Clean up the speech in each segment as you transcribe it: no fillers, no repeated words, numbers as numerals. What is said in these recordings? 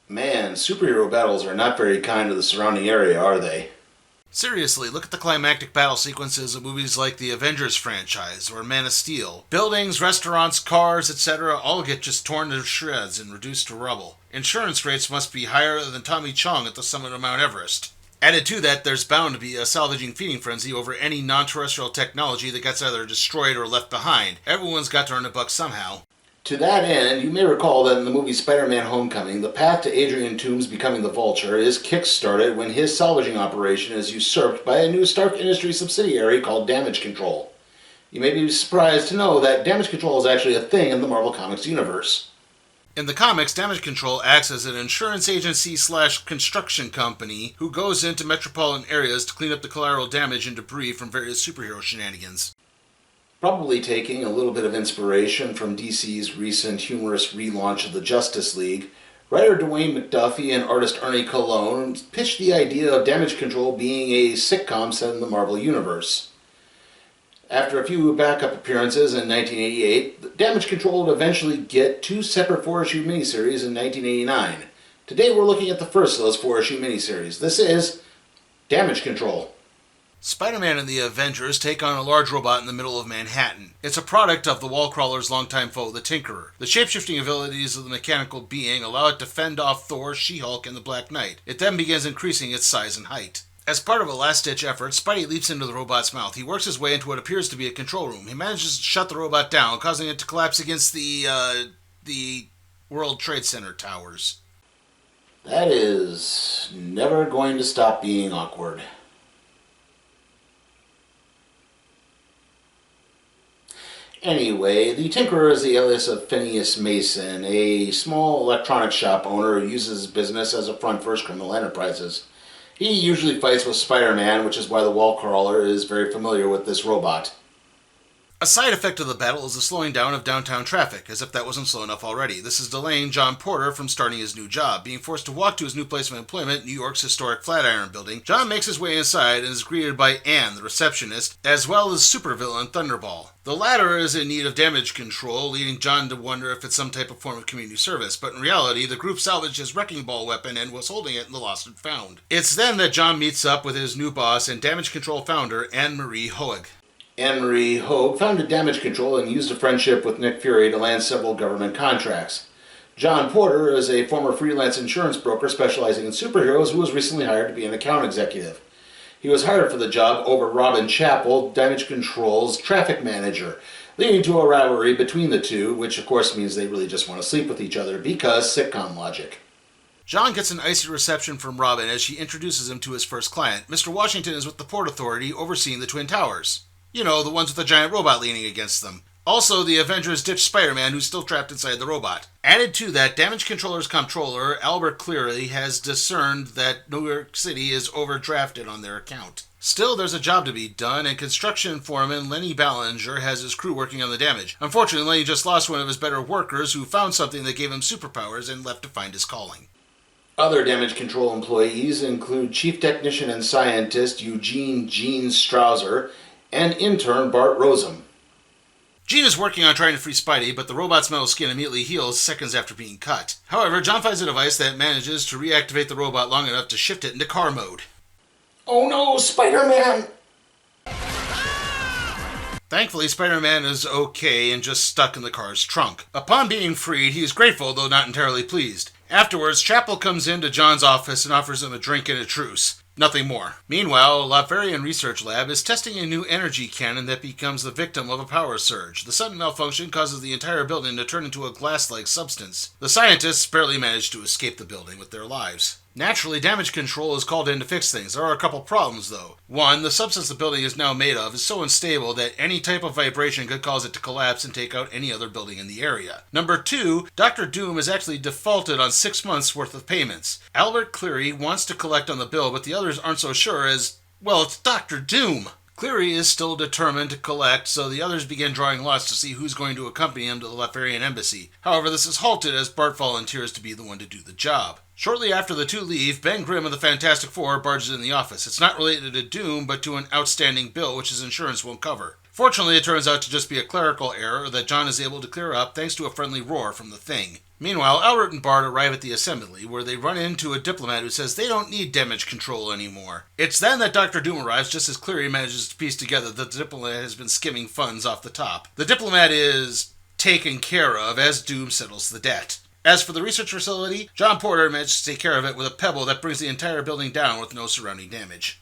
Man, superhero battles are not very kind to the surrounding area, are they? Seriously, look at the climactic battle sequences of movies like the Avengers franchise or Man of Steel. Buildings, restaurants, cars, etc. all get just torn to shreds and reduced to rubble. Insurance rates must be higher than Tommy Chong at the summit of Mount Everest. Added to that, there's bound to be a salvaging feeding frenzy over any non-terrestrial technology that gets either destroyed or left behind. Everyone's got to earn a buck somehow. To that end, you may recall that in the movie Spider-Man Homecoming, the path to Adrian Toomes becoming the Vulture is kick-started when his salvaging operation is usurped by a new Stark Industries subsidiary called Damage Control. You may be surprised to know that Damage Control is actually a thing in the Marvel Comics universe. In the comics, Damage Control acts as an insurance agency / construction company who goes into metropolitan areas to clean up the collateral damage and debris from various superhero shenanigans. Probably taking a little bit of inspiration from DC's recent humorous relaunch of the Justice League, writer Dwayne McDuffie and artist Arnie Colon pitched the idea of Damage Control being a sitcom set in the Marvel Universe. After a few backup appearances in 1988, Damage Control would eventually get 2 separate 4-issue miniseries in 1989. Today we're looking at the first of those 4-issue miniseries. This is Damage Control. Spider-Man and the Avengers take on a large robot in the middle of Manhattan. It's a product of the Wallcrawler's longtime foe, the Tinkerer. The shape-shifting abilities of the mechanical being allow it to fend off Thor, She-Hulk, and the Black Knight. It then begins increasing its size and height. As part of a last-ditch effort, Spidey leaps into the robot's mouth. He works his way into what appears to be a control room. He manages to shut the robot down, causing it to collapse against the World Trade Center towers. That is never going to stop being awkward. Anyway, the Tinkerer is the alias of Phineas Mason, a small electronics shop owner who uses his business as a front for his criminal enterprises. He usually fights with Spider-Man, which is why the Wallcrawler is very familiar with this robot. A side effect of the battle is the slowing down of downtown traffic, as if that wasn't slow enough already. This is delaying John Porter from starting his new job. Being forced to walk to his new place of employment, New York's historic Flatiron Building, John makes his way inside and is greeted by Anne, the receptionist, as well as supervillain Thunderball. The latter is in need of damage control, leading John to wonder if it's some type of form of community service, but in reality, the group salvaged his wrecking ball weapon and was holding it in the lost and found. It's then that John meets up with his new boss and damage control founder, Anne-Marie Hoag. Anne-Marie Hoag founded Damage Control and used a friendship with Nick Fury to land several government contracts. John Porter is a former freelance insurance broker specializing in superheroes who was recently hired to be an account executive. He was hired for the job over Robin Chappell, Damage Control's traffic manager, leading to a rivalry between the two, which of course means they really just want to sleep with each other because sitcom logic. John gets an icy reception from Robin as she introduces him to his first client. Mr. Washington is with the Port Authority overseeing the Twin Towers. You know, the ones with the giant robot leaning against them. Also, the Avengers ditch Spider-Man, who's still trapped inside the robot. Added to that, Damage Controller's comptroller, Albert Cleary, has discerned that New York City is overdrafted on their account. Still, there's a job to be done, and construction foreman Lenny Ballinger has his crew working on the damage. Unfortunately, Lenny just lost one of his better workers who found something that gave him superpowers and left to find his calling. Other Damage Control employees include Chief Technician and Scientist Eugene Gene Strausser and intern Bart Rosem. Gene is working on trying to free Spidey, but the robot's metal skin immediately heals seconds after being cut. However, John finds a device that manages to reactivate the robot long enough to shift it into car mode. Oh no, Spider-Man! Thankfully, Spider-Man is okay and just stuck in the car's trunk. Upon being freed, he is grateful, though not entirely pleased. Afterwards, Chapel comes into John's office and offers him a drink and a truce. Nothing more. Meanwhile, a Latverian research lab is testing a new energy cannon that becomes the victim of a power surge. The sudden malfunction causes the entire building to turn into a glass-like substance. The scientists barely manage to escape the building with their lives. Naturally, Damage Control is called in to fix things. There are a couple problems, though. One, the substance the building is now made of is so unstable that any type of vibration could cause it to collapse and take out any other building in the area. Number two, Dr. Doom has actually defaulted on 6 months' worth of payments. Albert Cleary wants to collect on the bill, but the others aren't so sure as, well, it's Dr. Doom. Cleary is still determined to collect, so the others begin drawing lots to see who's going to accompany him to the Latverian embassy. However, this is halted as Bart volunteers to be the one to do the job. Shortly after the two leave, Ben Grimm of the Fantastic Four barges in the office. It's not related to Doom, but to an outstanding bill which his insurance won't cover. Fortunately, it turns out to just be a clerical error that John is able to clear up thanks to a friendly roar from the Thing. Meanwhile, Albert and Bart arrive at the assembly, where they run into a diplomat who says they don't need damage control anymore. It's then that Dr. Doom arrives, just as Cleary manages to piece together that the diplomat has been skimming funds off the top. The diplomat is taken care of as Doom settles the debt. As for the research facility, John Porter manages to take care of it with a pebble that brings the entire building down with no surrounding damage.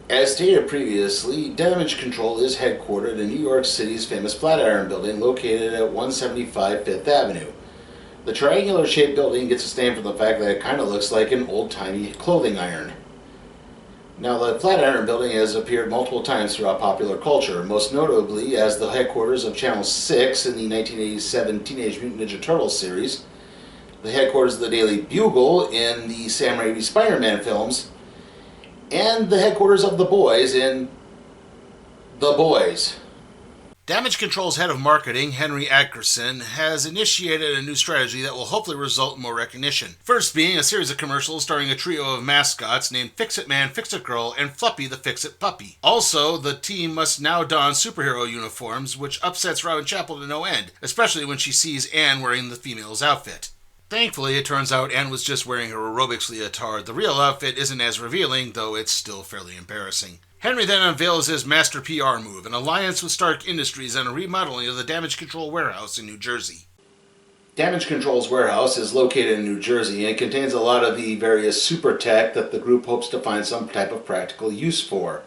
As stated previously, Damage Control is headquartered in New York City's famous Flatiron Building located at 175 Fifth Avenue. The triangular-shaped building gets its name from the fact that it kind of looks like an old-timey clothing iron. Now, the Flatiron Building has appeared multiple times throughout popular culture, most notably as the headquarters of Channel 6 in the 1987 Teenage Mutant Ninja Turtles series, the headquarters of the Daily Bugle in the Sam Raimi Spider-Man films, and the headquarters of The Boys in The Boys. Damage Control's head of marketing, Henry Atkerson, has initiated a new strategy that will hopefully result in more recognition. First being a series of commercials starring a trio of mascots named Fix-It Man, Fix-It Girl, and Fluppy the Fix-It Puppy. Also, the team must now don superhero uniforms, which upsets Robin Chapel to no end, especially when she sees Anne wearing the female's outfit. Thankfully, it turns out Anne was just wearing her aerobics leotard. The real outfit isn't as revealing, though it's still fairly embarrassing. Henry then unveils his master PR move, an alliance with Stark Industries and a remodeling of the Damage Control warehouse in New Jersey. Damage Control's warehouse is located in New Jersey and contains a lot of the various super tech that the group hopes to find some type of practical use for.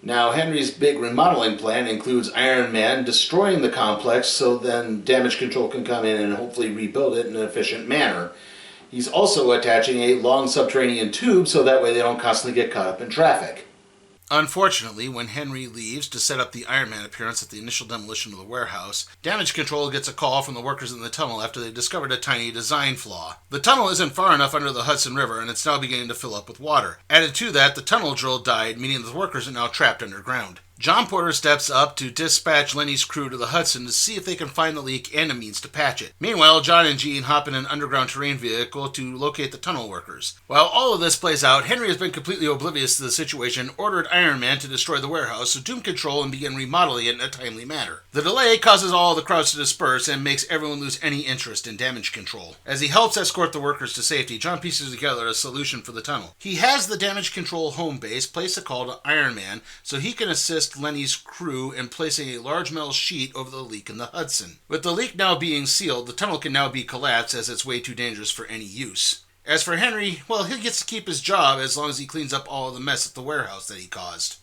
Now, Henry's big remodeling plan includes Iron Man destroying the complex so then Damage Control can come in and hopefully rebuild it in an efficient manner. He's also attaching a long subterranean tube so that way they don't constantly get caught up in traffic. Unfortunately, when Henry leaves to set up the Iron Man appearance at the initial demolition of the warehouse, Damage Control gets a call from the workers in the tunnel after they've discovered a tiny design flaw. The tunnel isn't far enough under the Hudson River and it's now beginning to fill up with water. Added to that, the tunnel drill died, meaning that the workers are now trapped underground. John Porter steps up to dispatch Lenny's crew to the Hudson to see if they can find the leak and a means to patch it. Meanwhile, John and Jean hop in an underground terrain vehicle to locate the tunnel workers. While all of this plays out, Henry has been completely oblivious to the situation, ordered Iron Man to destroy the warehouse so Doom Control and begin remodeling it in a timely manner. The delay causes all the crowds to disperse and makes everyone lose any interest in Damage Control. As he helps escort the workers to safety, John pieces together a solution for the tunnel. He has the Damage Control home base place a call to Iron Man so he can assist Lenny's crew in placing a large metal sheet over the leak in the Hudson. With the leak now being sealed, the tunnel can now be collapsed as it's way too dangerous for any use. As for Henry, well, he gets to keep his job as long as he cleans up all of the mess at the warehouse that he caused.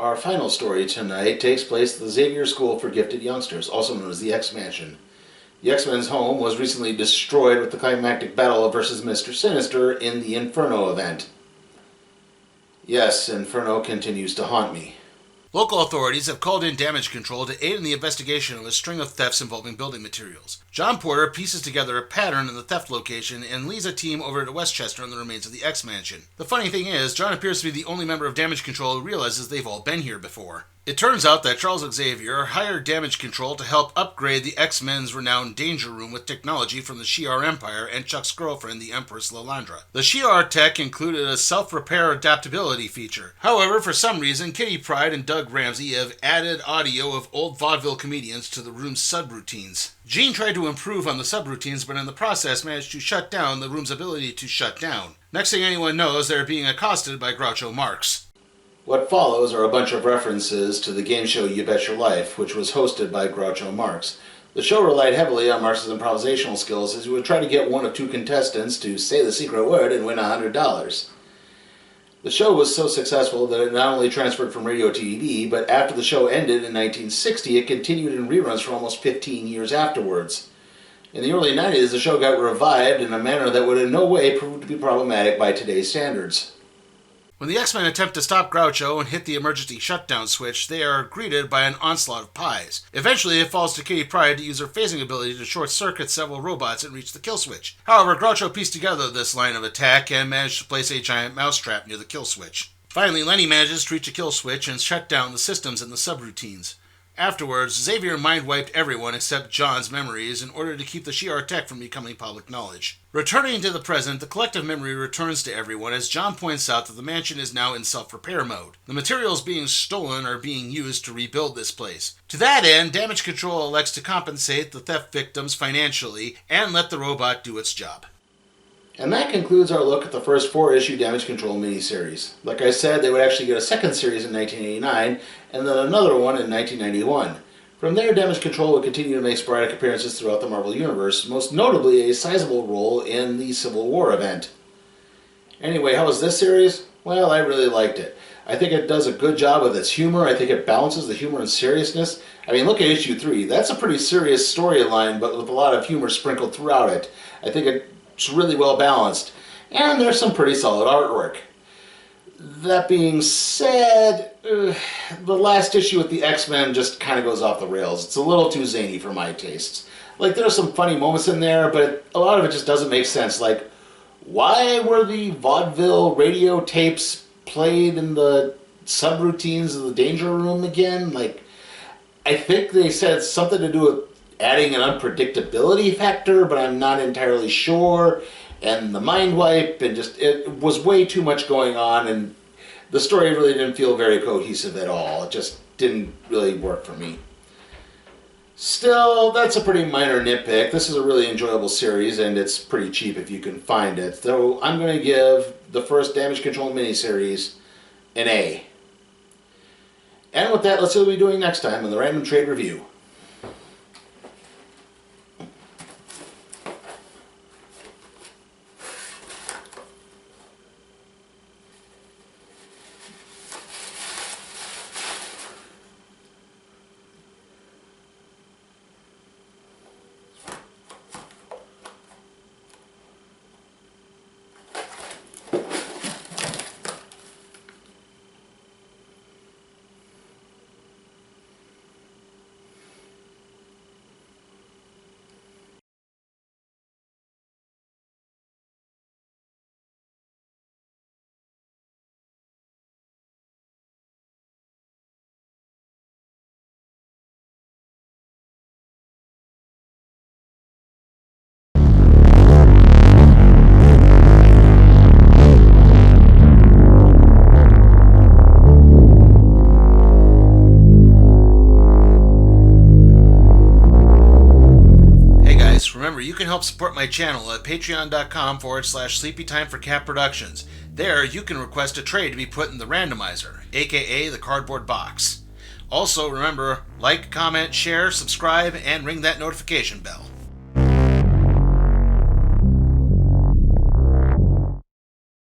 Our final story tonight takes place at the Xavier School for Gifted Youngsters, also known as the X-Mansion. The X-Men's home was recently destroyed with the climactic battle versus Mr. Sinister in the Inferno event. Yes, Inferno continues to haunt me. Local authorities have called in Damage Control to aid in the investigation of a string of thefts involving building materials. John Porter pieces together a pattern in the theft location and leads a team over to Westchester on the remains of the X-Mansion. The funny thing is, John appears to be the only member of Damage Control who realizes they've all been here before. It turns out that Charles Xavier hired Damage Control to help upgrade the X-Men's renowned Danger Room with technology from the Shi'ar Empire and Chuck's girlfriend, the Empress Lalandra. The Shi'ar tech included a self-repair adaptability feature. However, for some reason, Kitty Pryde and Doug Ramsey have added audio of old vaudeville comedians to the room's subroutines. Jean tried to improve on the subroutines, but in the process managed to shut down the room's ability to shut down. Next thing anyone knows, they're being accosted by Groucho Marx. What follows are a bunch of references to the game show You Bet Your Life, which was hosted by Groucho Marx. The show relied heavily on Marx's improvisational skills as he would try to get one of two contestants to say the secret word and win $100. The show was so successful that it not only transferred from radio to TV, but after the show ended in 1960, it continued in reruns for almost 15 years afterwards. In the early 90s, the show got revived in a manner that would in no way prove to be problematic by today's standards. When the X-Men attempt to stop Groucho and hit the emergency shutdown switch, they are greeted by an onslaught of pies. Eventually, it falls to Kitty Pryde to use her phasing ability to short-circuit several robots and reach the kill switch. However, Groucho pieced together this line of attack and managed to place a giant mousetrap near the kill switch. Finally, Lenny manages to reach a kill switch and shut down the systems in the subroutines. Afterwards, Xavier mind-wiped everyone except John's memories in order to keep the Shi'ar tech from becoming public knowledge. Returning to the present, the collective memory returns to everyone as John points out that the mansion is now in self-repair mode. The materials being stolen are being used to rebuild this place. To that end, Damage Control elects to compensate the theft victims financially and let the robot do its job. And that concludes our look at the first 4-issue Damage Control miniseries. Like I said, they would actually get a second series in 1989, and then another one in 1991. From there, Damage Control would continue to make sporadic appearances throughout the Marvel Universe, most notably a sizable role in the Civil War event. Anyway, how was this series? Well, I really liked it. I think it does a good job with its humor. I think it balances the humor and seriousness. I mean, look at issue 3. That's a pretty serious storyline, but with a lot of humor sprinkled throughout it. I think it's really well balanced, and there's some pretty solid artwork. That being said, the last issue with the X-Men just kind of goes off the rails. It's a little too zany for my tastes. Like, there's some funny moments in there, but a lot of it just doesn't make sense. Like, why were the vaudeville radio tapes played in the subroutines of the Danger Room again? Like, I think they said something to do with adding an unpredictability factor, but I'm not entirely sure. And the mind wipe, and just, it was way too much going on, and the story really didn't feel very cohesive at all. It just didn't really work for me. Still, that's a pretty minor nitpick. This is a really enjoyable series, and it's pretty cheap if you can find it. So I'm going to give the first Damage Control miniseries an A. And with that, let's see what we'll be doing next time on the Random Trade Review. Remember, you can help support my channel at patreon.com/sleepytimeforcatproductions. There, you can request a trade to be put in the randomizer, aka the cardboard box. Also, remember, like, comment, share, subscribe, and ring that notification bell.